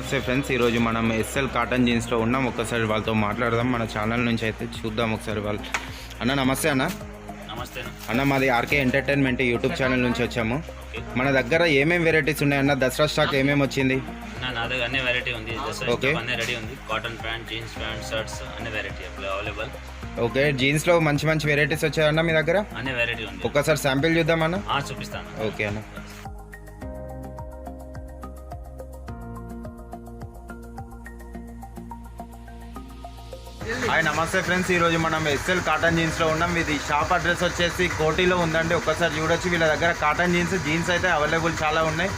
నమస్తే ఫ్రెండ్స్, ఈరోజు మనం ఎస్ఎల్ కాటన్ జీన్స్లో ఉన్నాం. ఒక్కసారి వాళ్ళతో మాట్లాడదాం. మన ఛానల్ నుంచి అయితే చూద్దాం ఒకసారి వాళ్ళు. అన్న నమస్తే అన్న. నమస్తే అన్న, మాది ఆర్కే ఎంటర్టైన్మెంట్ యూట్యూబ్ ఛానల్ నుంచి వచ్చాము. మన దగ్గర ఏమేమి వెరైటీస్ ఉన్నాయన్న? దసరా స్టాక్ ఏమేమి వచ్చింది? నా దగ్గర అన్ని వెరైటీ ఉంది. ఓకే, అన్ని రెడీ ఉంది. Cotton pant, jeans pant, shirts అన్ని వెరైటీ అవైలబుల్. ఓకే, జీన్స్లో మంచి మంచి వెరైటీస్ వచ్చాయన్న మీ దగ్గర? అన్ని వెరైటీ ఉంది. ఒక్కసారి శాంపిల్ చూద్దామన్న. చూపిస్తాను. ఓకే అన్న. హాయ్ నమస్తే ఫ్రెండ్స్, ఈరోజు మనం ఎస్ఎల్ కాటన్ జీన్స్లో ఉన్నాం. ఇది షాప్ అడ్రస్ వచ్చేసి కోటిలో ఉందండి. ఒక్కసారి చూడొచ్చు. వీళ్ళ దగ్గర కాటన్ జీన్స్ అయితే అవైలబుల్ చాలా ఉన్నాయి.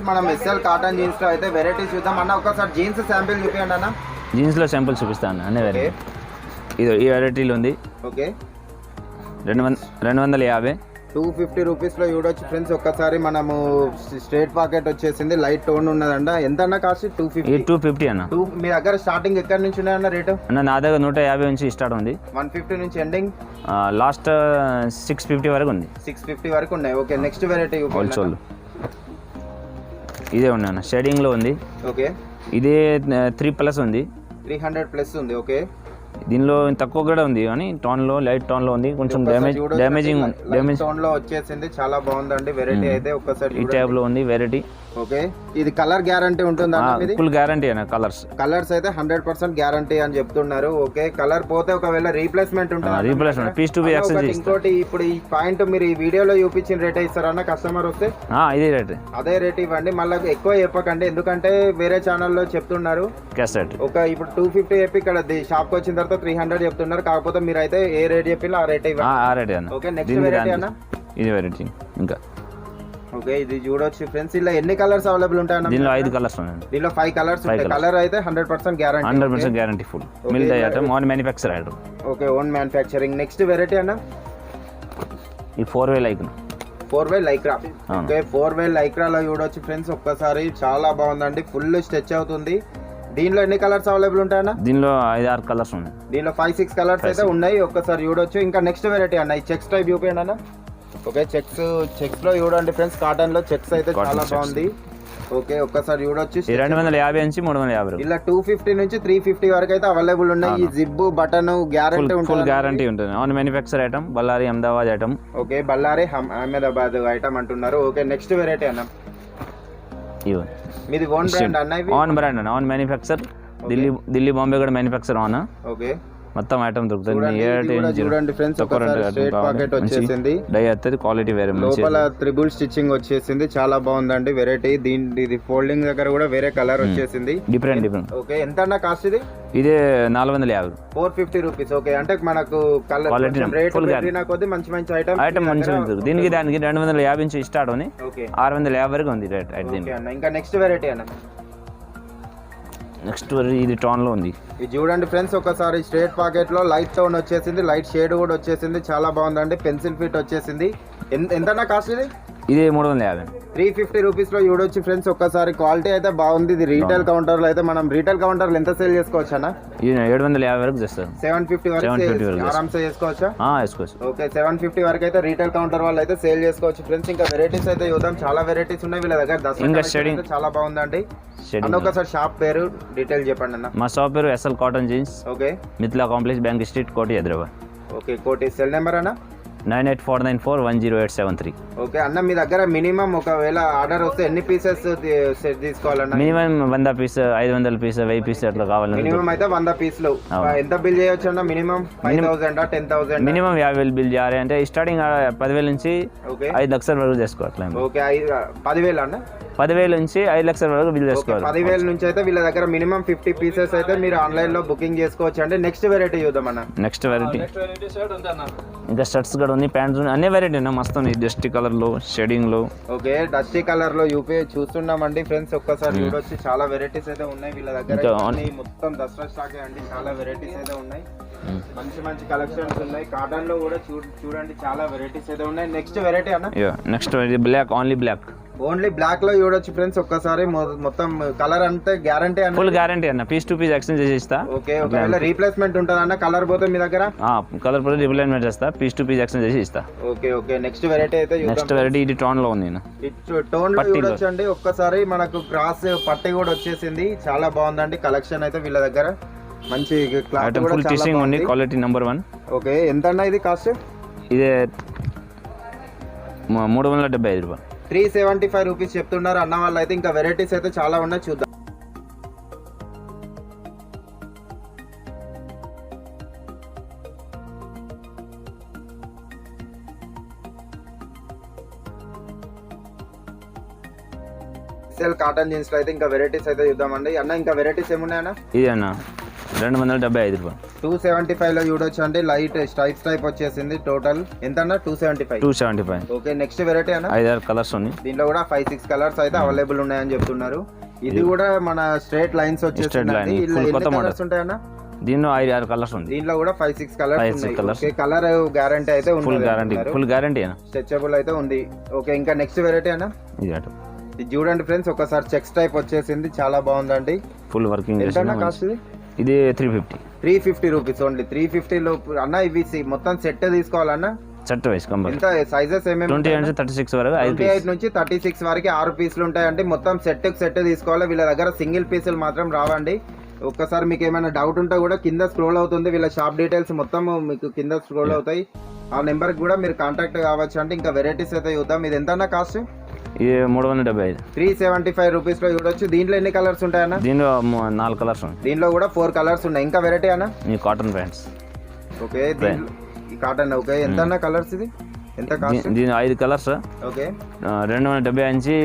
మనం ఎస్ఎల్ కాటన్ జీన్స్ లో అయితే వెరైటీస్ చూద్దాం అన్న. ఒకసారి జీన్స్ శాంపిల్ చూపించండి అన్న. జీన్స్ లో శాంపిల్ చూపిస్తాను అన్ని వెరైటీ. ఇది ఈ వెరైటీలో ఉంది. ఓకే, 250 250 రూపీస్లో చూడొచ్చు ఫ్రెండ్స్. ఒక్కసారి మనము స్ట్రేట్ పాకెట్ వచ్చేసింది, లైట్ టోన్ ఉన్నదంట. ఎంత అన్న కాస్ట్? 250 అన్న. మీ దగ్గర స్టార్టింగ్ ఎక్కడి నుంచి ఉన్నాయన్న రేటు? అన్న నా దగ్గర 150 నుంచి స్టార్ట్ ఉంది. 150 నుంచి ఎండింగ్ లాస్ట్ 650 వరకు ఉంది. 650 వరకు ఉన్నాయి. ఓకే, నెక్స్ట్ వెరైటీ హోల్సేల్ ఇదే ఉంది అన్న. షేడింగ్లో ఉంది. ఓకే, ఇదే 3+ ఉంది. 300+ ఉంది. ఓకే, దీనిలో తక్కువ కూడా ఉంది కానీ టోన్లో లైట్ టోన్లో ఉంది. కొంచెం డ్యామేజింగ్ టోన్లో వచ్చేసింది. చాలా బాగుందండి వెరైటీ అయితే. ఒక్కసారి ఈ టైప్ లో ఉంది వెరైటీ. ఓకే, ఇది కలర్ గ్యారంటీ ఉంటుందా? ఫుల్ గ్యారంటీ అన్న. కలర్స్ అయితే 100% గ్యారంటీ అని చెప్తున్నారు. ఓకే, కలర్ పోతే ఒకవేళ రీప్లేస్మెంట్ ఉంటుంది. Replacement piece to piece exchange. ఇంకోటి, ఇప్పుడు ఈ పాయింట్ మీరు ఈ వీడియోలో చూపించిన రేట్ ఇస్తారన్న కస్టమర్ వస్తే? ఇదే రేట్, అదే రేట్ ఇవ్వండి. మళ్ళీ ఎక్కువ చెప్పకండి, ఎందుకంటే వేరే ఛానల్లో చెప్తున్నారు. ఒక ఇప్పుడు 250 చెప్పి ఇక్కడ షాప్ వచ్చిన తర్వాత 300 చెప్తున్నారు. కాకపోతే మీరు అయితే ఏ రేట్ చెప్పినా ఆ రేట్ ఇవ్వండి. ఓకే, నెక్స్ట్ వెరైటీ అన్న. ఇది వెరైటీ ఇంకా. ఓకే, ఇది చూడొచ్చు ఫ్రెండ్స్. ఇలా ఎన్ని కలర్స్ అవైలబుల్ ఉంటాయన్న? దీనిలో 5 కలర్స్ ఉన్నాయి. దీనిలో 5 కలర్స్ ఉంటాయి. కలర్ అయితే 100% guarantee. 100% guarantee full. Milled item, own manufacture item. Okay, own manufacturing. Next variety అన్న. ఈ 4-way Lycra. 4-way Lycra. Okay, 4-way లైక్రాలో చూడొచ్చు ఫ్రెండ్స్. ఒక్కసారి చాలా బాగుందండి, ఫుల్ స్ట్రెచ్ అవుతుంది. దీనిలో ఎన్ని కలర్స్ అవైలబుల్ ఉంటాయన్న? దీనిలో 5-6 కలర్స్ ఉన్నాయి. దీనిలో 5-6 కలర్స్ అయితే ఉన్నాయి. ఒక్కసారి చూడొచ్చు. ఇంకా నెక్స్ట్ వెరైటీ అన్న. ఈ చెక్స్ టైప్ చూపించండి అన్న. ఓకే, చెక్స్ లో చూడండి ఫ్రెండ్స్. కాటన్ లో చెక్స్ అయితే చాలా బాగుంది. ఓకే, ఒక్కసారి చూడొచ్చు. 250 నుంచి 350. ఇలా 250 నుంచి 350 వరకు అయితే అవైలబుల్ ఉన్నాయి. ఈ జిప్ బటన్ గ్యారంటీ ఉంటుంది. ఫుల్ గ్యారంటీ ఉంటుంది. Own manufacture item. Bellary Ahmedabad item. Okay, Bellary Ahmedabad item అంటున్నారు. ఓకే, నెక్స్ట్ వెరైటీ అన్న. మీది ఓన్ బ్రాండ్ అన్న? ఓన్ బ్రాండ్ అన్న. Own manufacture. ఢిల్లీ బాంబే కూడా మ్యానుఫ్యాక్చర్ ఓన్. ఓకే, మొత్తం ఐటమ్ దొరుకుతుంది. చూడండి ఫ్రెండ్స్, స్ట్రైట్ పాకెట్ వచ్చేసింది. డై వస్తుంది. క్వాలిటీ వేరే. లోపల త్రిబుల్ స్టిచ్చింగ్ వచ్చేసింది. చాలా బాగుందండి వెరైటీ. ఇది ఫోల్డింగ్ దగ్గర కూడా వేరే కలర్ వచ్చేసింది. డిఫరెంట్. ఓకే, ఎంత అన్న కాస్ట్ ఇది? ఇదే 450. 450 రూపీస్. ఓకే, అంటే మనకు కలర్ రేట్ కొద్ది మంచి మంచి ఐటమ్ మంచిగా ఉంటుంది. దానికి 250 నుంచి స్టార్ట్ ఉంది. 650 వరకు ఉంది రేట్. ఇంకా నెక్స్ట్ వెరైటీ అన్న. నెక్స్ట్ ఇది టోన్ లో ఉంది. ఇది చూడండి ఫ్రెండ్స్, ఒకసారి స్ట్రేట్ పాకెట్ లో లైట్ టోన్ వచ్చేసింది, లైట్ షేడ్ కూడా వచ్చేసింది. చాలా బాగుందండి. పెన్సిల్ ఫిట్ వచ్చేసింది. ఎంత కాస్ట్ ఇది? ఇది 350. 350 రూపీస్ లో చూడొచ్చు ఫ్రెండ్స్. ఒక్కసారి క్వాలిటీ అయితే బాగుంది. ఇది రీటైల్ కౌంటర్ లో అయితే మనం రీటైల్ కౌంటర్ లో ఎంత సేల్ చేసుకోవచ్చు అన్న? 750 వరకు చేస్తారు. 750 వరకు ఆరామ్సే చేసుకోవచ్చా? చేసుకోవచ్చు. ఓకే, 750 వరకు అయితే రీటైల్ కౌంటర్ వాళ్ళు అయితే సేల్ చేసుకోవచ్చు ఫ్రెండ్స్. ఇంకా వెరైటీస్ అయితే చూద్దాం. చాలా వెరైటీస్ ఉన్నాయి వీళ్ళ దగ్గర. దసరా చాలా బాగుందండి. ఒకసారి షాప్ పేరు డీటెయిల్ చెప్పండి అన్న. మా షాప్ పేరు SL cotton jeans. Okay, Mithila complex, bank street, Koti, Hyderabad. Okay, Koti. Cell number అన్న? 9849410873. ఓకే అన్న, మీ దగ్గర మినిమం ఒకవేళ ఆర్డర్ వస్తే ఎన్ని పీసెస్ తీసుకోవాలన్నా? మినిమం 100 పీస్, 500 పీస్, 1000 పీస్ అట్లా కావాలి. మినిమం అయితే 100 పీసులు. ఎంత బిల్ చేయొచ్చు అన్న? మినిమం 5,000 10,000? మినిమం 50,000 బిల్ చేయాలి. అంటే స్టార్టింగ్ 10,000 నుంచి 5 లక్షల వరకు చేసుకోవాలి. ఓకే, 10,000 అన్న. 10,000 నుంచి 5 లక్షల వరకు బిల్ చేసుకోవాలి. 10,000 నుంచి అయితే వీళ్ళ దగ్గర మినిమం 50 పీసెస్ అయితే మీరు ఆన్లైన్ లో బుకింగ్ చేసుకోవచ్చు అండి. నెక్స్ట్ వెరైటీ చూద్దాం అన్న. నెక్స్ట్ వెరైటీ ఇంకా షర్ట్స్ కూడా ఉంది, ప్యాంట్స్ అన్ని వెరైటీ ఉన్నాయి, మస్తు ఉన్నాయి. డస్టీ కలర్ లో, షేడింగ్ లో. ఓకే, డస్టీ కలర్ లో యూపీ చూస్తున్నామండి ఫ్రెండ్స్. ఒక్కసారి చూడొచ్చు, చాలా వెరైటీస్ అయితే ఉన్నాయి వీళ్ళ దగ్గర. మొత్తం దసరా స్టాక్ అండి, చాలా వెరైటీస్ అయితే ఉన్నాయి. మంచి మంచి కలెక్షన్స్ ఉన్నాయి. కాటన్ లో కూడా చూడండి చాలా వెరైటీస్ అయితే ఉన్నాయి. నెక్స్ట్ వెరైటీ అన్న. Next variety black, only black లో చూడొచ్చు ఫ్రెండ్స్. ఒక్కసారి మొత్తం కలర్ అంతే గ్యారంటీ అన్న, ఫుల్ గ్యారంటీ అన్న. పీస్ టు పీస్ ఎక్స్చేంజ్ చేసి ఇస్తా. ఓకే, ఒకవేళ రీప్లేస్మెంట్ ఉంటుంది అన్న, కలర్ పోతే మీ దగ్గర కలర్ పోతే రీప్లేస్మెంట్ చేస్తా, పీస్ టు పీస్ ఎక్స్చేంజ్ చేసి ఇస్తా. ఓకే ఓకే, నెక్స్ట్ వెరైటీ అయితే నెక్స్ట్ వెరైటీ ఇది టోన్ లో ఉంది. టోన్ లో చూడొచ్చు అండి. ఒక్కసారి మనకు క్రాస్ పట్టి కూడా వచ్చేసింది, చాలా బాగుందండి కలెక్షన్ అయితే వీళ్ళ దగ్గర. మంచి క్లాత్ కూడా ఫుల్ టిషింగ్ ఉంది, క్వాలిటీ నెంబర్ 1. ఓకే, ఎంత అన్న ఇది కాస్ట్? ఇది 375 రూపాయలు, 375 రూపీస్ చెప్తున్నారు అన్న వాళ్ళు అయితే. ఇంకా వెరైటీస్ అయితే చాలా ఉన్నాయి, చూద్దాం. కాటన్ జీన్స్ లో అయితే ఇంకా వెరైటీస్ అయితే చూద్దామండి అన్న. ఇంకా వెరైటీస్ ఏమున్నాయన్న? ఇది అన్న 275 రూపాయలు, 275 లో చూడొచ్చు అండి. లైట్ స్ట్రైప్స్ టైప్ వచ్చేసింది. టోటల్ ఎంత అన్న? 275. ఓకే, నెక్స్ట్ వెరైటీ అన్న. 5-6 కలర్స్ ఉన్నాయి. దీంట్లో కూడా 5-6 కలర్స్ అయితే అవైలబుల్ ఉన్నాయని చెప్తున్నారు. ఇది కూడా మన స్ట్రైట్ లైన్స్ వచ్చేసింది. కలర్స్ ఉంటాయన్న? దీనిలో 5-6 కలర్స్ ఉంది. దీంట్లో కూడా 5-6 కలర్స్ ఉన్నాయి. కలర్ గ్యారంటీ అయితే ఉంది, ఫుల్ గ్యారంటీ అన్న, స్ట్రెచబుల్ అయితే ఉంది. ఓకే, ఇంకా నెక్స్ట్ వెరైటీ అన్న. ఇది చూడండి ఫ్రెండ్స్, ఒకసారి చెక్స్ టైప్ వచ్చేసింది, చాలా బాగుందండి. Full working. కాస్ట్ ఇది 350 రూపీస్ ఓన్లీ. 350 లో అన్న. ఇవి మొత్తం సెట్ తీసుకోవాలన్నా? సెట్ వైస్ ఎంత సైజెస్ ఏమేమి? 28 నుంచి 36 వరకు, 28 నుంచి 36 వరకు 6 పీసులు ఉంటాయండి. మొత్తం సెట్ తీసుకోవాలి. వీళ్ళ దగ్గర సింగిల్ పీసులు మాత్రం రావండి. ఒక్కసారి మీకు ఏమైనా డౌట్ ఉంటే కూడా కింద స్క్రోల్ అవుతుంది, వీళ్ళ షాప్ డీటెయిల్స్ మొత్తం మీకు కింద స్క్రోల్ అవుతాయి. ఆ నెంబర్ కూడా మీరు కాంటాక్ట్ కావచ్చు అంటే. ఇంకా వెరైటీస్ అయితే చూద్దాం. ఇది ఎంత కాస్ట్? ఇది 375, 375 రూపీస్ లో చూడొచ్చు. దీంట్లో ఎన్ని కలర్స్ ఉంటాయన్న? దీనిలో 4 కలర్స్ ఉన్నాయి. దీంట్లో కూడా 4 కలర్స్ ఉన్నాయి. ఇంకా వెరైటీ అన్న? Cotton pants. ఓకే, ఈ కాటన్. ఓకే, ఎంత అన్న కలర్స్? ఇది ఎంత కాస్ట్? దీని 5 కలర్స్. ఓకే, 270 నుంచి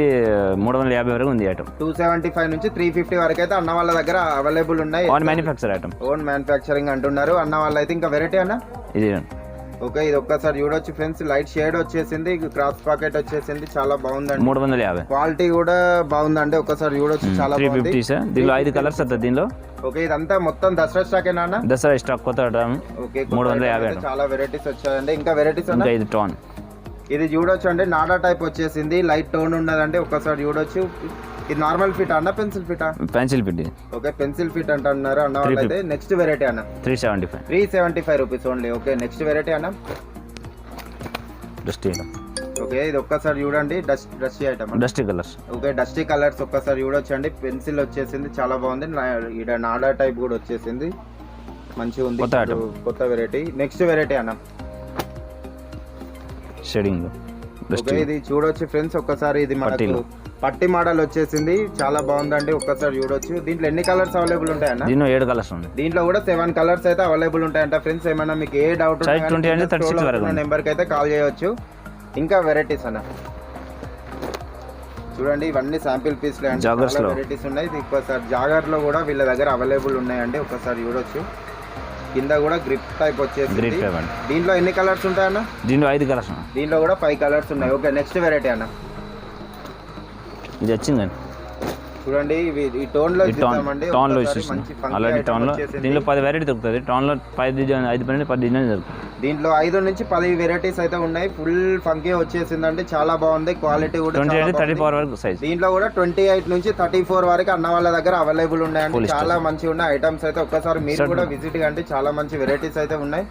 350 వరకు ఉంది ఐటమ్. 275 నుంచి 350 వరకు అయితే అన్న వాళ్ళ దగ్గర అవైలబుల్ ఉన్నాయి. Own manufacture item, own manufacturing అంటున్నారు అన్న వాళ్ళు అయితే. ఇంకా వెరైటీ అన్న? ఇది ఓకే, ఇది ఒక్కసారి చూడొచ్చు ఫ్రెండ్స్. లైట్ షేడ్ వచ్చేసింది, క్రాస్ పాకెట్ వచ్చేసింది, చాలా బాగుందండి. 350. క్వాలిటీ కూడా బాగుందండి, ఒక్కసారి చూడొచ్చు, చాలా బాగుంది. 350 దీనిలో 5 కలర్స్ వస్తుంది దీనిలో. ఓకే, ఇదంతా మొత్తం దసరా స్టాక్ ఏనా అన్న? దసరా స్టాక్ కొత్త. ఓకే, 350. చాలా వెరైటీస్ వచ్చాయండి. ఇంకా వెరైటీస్ అన్న? ఇది టోన్. ఇది చూడొచ్చు అండి, నాడా టైప్ వచ్చేసింది, లైట్ టోన్ ఉన్నదండి. ఒక్కసారి చూడొచ్చు. ఇది నార్మల్ ఫిట్ అన్న, pencil fit? Pencil fit. Okay, pencil fit అంటున్నారు అన్న వాళ్ళు అయితే. నెక్స్ట్ వెరైటీ అన్న? 375 rupees only. Okay, next variety అన్న? డస్టీ. ఓకే, ఇది ఒక్కసారి చూడండి. Dusty item, dusty colours. Okay, dusty colours ఒక్కసారి చూడొచ్చు అండి. పెన్సిల్ వచ్చేసింది, చాలా బాగుంది. ఇక్కడ నాడా టైప్ కూడా వచ్చేసింది, మంచిగా ఉంది, కొత్త వెరైటీ. నెక్స్ట్ వెరైటీ అన్న? షేడింగ్. ఓకే, ఇది చూడొచ్చు ఫ్రెండ్స్ ఒక్కసారి. ఇది మనకు పట్టి మోడల్ వచ్చేసింది, చాలా బాగుందండి. ఒక్కసారి చూడొచ్చు. దీంట్లో ఎన్ని కలర్స్ అవైలబుల్ ఉంటాయన్న? దీంట్లో 7 కలర్స్ ఉన్నాయి. దీంట్లో కూడా 7 కలర్స్ అయితే అవైలబుల్ ఉంటాయంట ఫ్రెండ్స్. ఏమైనా మీకు ఏ డౌట్ నెంబర్ కి అయితే కాల్ చేయవచ్చు. ఇంకా వెరైటీస్ అన్న చూడండి, ఇవన్నీ శాంపిల్ పీస్ వెరైటీస్ ఉన్నాయి. ఒక్కసారి జాగర్ లో కూడా వీళ్ళ దగ్గర అవైలబుల్ ఉన్నాయండి, ఒక్కసారి చూడొచ్చు. కింద కూడా గ్రిప్ టైప్ వచ్చేసి. దీంట్లో ఎన్ని కలర్స్ ఉంటాయన్న? దీంట్లో 5 కలర్స్. దీంట్లో కూడా 5 కలర్స్ ఉన్నాయి. ఓకే, నెక్స్ట్ వెరైటీ అన్న? ఇది వచ్చిందండి చూడండి, ఈ టోన్ లో టోన్ లో అలాంటి టోన్ లో. దీంట్లో 10 వెరైటీ దొరుకుతుంది. టోన్ లో 5 డిజైన్ 10 డిజైన్ దొరుకుతుంది. దీంట్లో 5 నుంచి 10 వెరైటీస్ అయితే ఉన్నాయి. ఫుల్ ఫంకీ వచ్చేసిందండి, చాలా బాగుంది. క్వాలిటీ కూడా 28-34 వరకు సైజ్. దీంట్లో కూడా 28 నుంచి 34 వరకు అన్న వాళ్ళ దగ్గర అవైలబుల్ ఉన్నాయండి. చాలా మంచిగా ఉన్నాయి ఐటమ్స్ అయితే. ఒక్కసారి మీరు కూడా విజిట్ కండి, చాలా మంచి వెరైటీస్ అయితే ఉన్నాయి.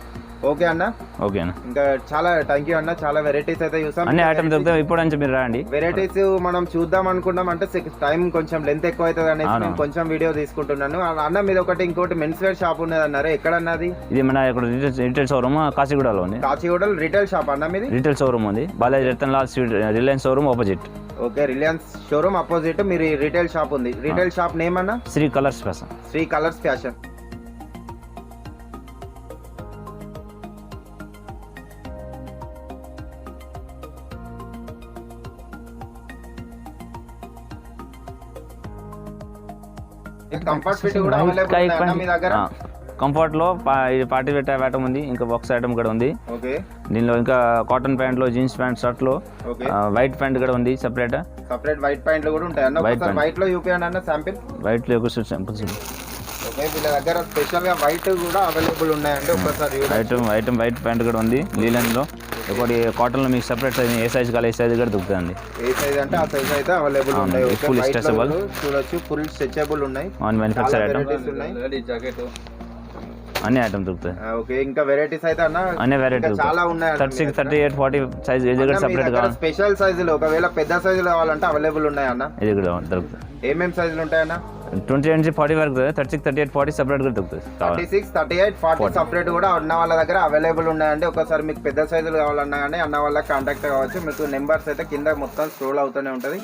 ఓకే అన్న? ఓకే అన్న, ఇంకా చాలా థ్యాంక్ యూ అన్న. చాలా వెరైటీస్ అయితే చూసాం. అన్ని ఐటమ్స్ దొరుకుతాయి. ఇప్పుడు నుంచి మీరు రండి. వెరైటీస్ మనం చూద్దాం అనుకున్నాం అంటే టైం కొంచెం లెంత్ ఎక్కువ అవుతుంది అనేసి నేను కొంచెం వీడియో తీసుకుంటున్నాను అన్న. మీద ఇంకోటి మెన్స్ వేర్ షాప్ ఉన్నది అన్నారు, ఎక్కడ అన్నది? ఇది మన ఇక్కడ రిటైల్ షోరూమ్ కాచిగూడలో ఉంది. కాచిగూడ రిటైల్ షాప్ అన్న మీది? రిటైల్ షోరూమ్ ఉంది, Balaji Ratan Lal sweet Reliance showroom opposite. Okay, Reliance showroom opposite మీరు రిటైల్ షాప్ ఉంది. రిటైల్ షాప్ నేమ్ అన్న? Shri colours fashion. Shri colours fashion. Comfort fit కూడా అవైలబుల్ ఉన్నాయా మీ దగ్గర? కంఫర్ట్లో ఇది పార్టీ వేర్ టైప్ ఐటమ్ ఉంది, ఇంకా బాక్స్ ఐటమ్ కూడా ఉంది. ఓకే, దీనిలో ఇంకా కాటన్ ప్యాంట్లో, జీన్స్ ప్యాంట్, షర్ట్లో, వైట్ ప్యాంట్ కూడా ఉంది సపరేట్ వైట్ ప్యాంట్లు కూడా ఉంటాయి అన్న. వైట్ లో చూపించండి అన్న శాంపిల్. వైట్లో ఒక శాంపిల్స్. ఓకే, వీళ్ళ దగ్గర స్పెషల్ గా వైట్ కూడా అవైలబుల్ ఉన్నాయండి. ఒకసారి వైట్ ప్యాంట్ కూడా ఉంది లీలన్ లో. ఒకటి కాటన్ లో మీకు సపరేట్ సైజ్, ఏ సైజ్ కావాలి ఏ సైజ్ కూడా దొరుకుతుంది. ఏ సైజ్ అంటే ఆ సైజ్ అయితే అవైలబుల్ ఉన్నాయి. ఫుల్ స్ట్రెచబుల్ చూడొచ్చు, ఫుల్ స్ట్రెచబుల్ ఉన్నాయి. మ్యానుఫ్యాక్చర్ ఐటమ్ ఉన్నాయి, అన్ని ఐటమ్ దొరుకుతాయి. ఓకే, ఇంకా వెరైటీస్ అయితే అన్న అన్ని వెరైటీ చాలా ఉన్నాయి. 36, 38, 40 సైజ్ ఇది కూడా సపరేట్ గా. స్పెషల్ సైజులు ఒకవేళ పెద్ద సైజులు కావాలంటే అవైలబుల్ ఉన్నాయి అన్న. ఇది కూడా దొరుకుతుంది. ఏమేమి సైజులు ఉంటాయన్న? 20 నుంచి 40 వరకు 36, 38, 40 సపరేట్ కూడా దొరుకుతుంది. 36, 38, 40 సపరేట్ కూడా అన్న వాళ్ళ దగ్గర అవైలబుల్ ఉన్నాయండి. ఒకసారి మీకు పెద్ద సైజులు కావాలన్నా కానీ అన్న వాళ్ళకి కాంటాక్ట్ కావచ్చు. మీకు నెంబర్స్ అయితే కింద మొత్తం స్క్రోల్ అవుతూనే ఉంటుంది.